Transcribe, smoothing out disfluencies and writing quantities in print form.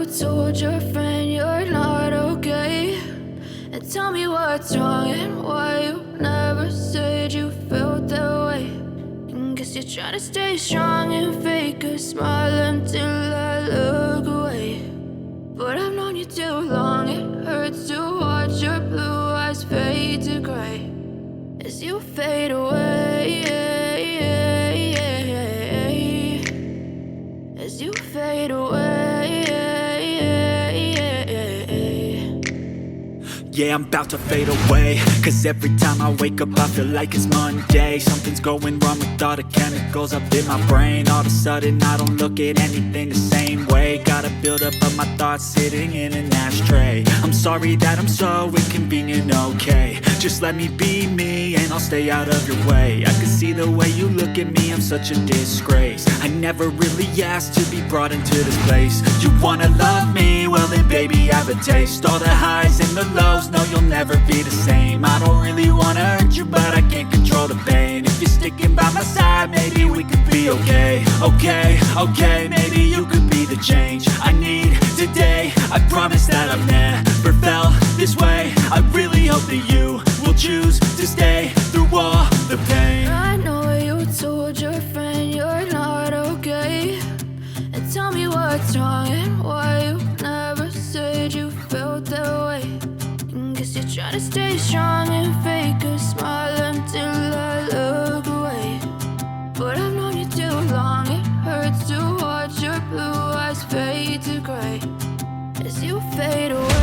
told your friend you're not okay. And tell me what's wrong and why you never said you felt that way. And guess you're trying to stay strong and fake a smile until I look away. But I've known you too long, it hurts to watch your blue eyes fade to gray as you fade away, as you fade away. Yeah, I'm about to fade away, cause every time I wake up I feel like it's Monday. Something's going wrong with all the chemicals up in my brain. All of a sudden I don't look at anything the same way. Got a buildup of my thoughts sitting in an ashtray. I'm sorry that I'm so inconvenient, okay. Just let me be me and I'll stay out of your way. I can see the way you look at me, I'm such a disgrace. I never really asked to be brought into this place. You wanna love me? Well then baby have a taste. All the highs and the lows, no, you'll never be the same. I don't really wanna hurt you, but I can't control the pain. If you're sticking by my side, maybe we could be okay. Okay, maybe you could be the change I need today. I promise that I've never felt this way. I really hope that you will choose to stay through all the pain. I know you told your friend you're not okay. And tell me what's wrong and why you never said you felt that way. Guess you're trying to stay strong and fake a smile until I look away. But I've known you too long, it hurts to watch your blue eyes fade to gray as you fade away.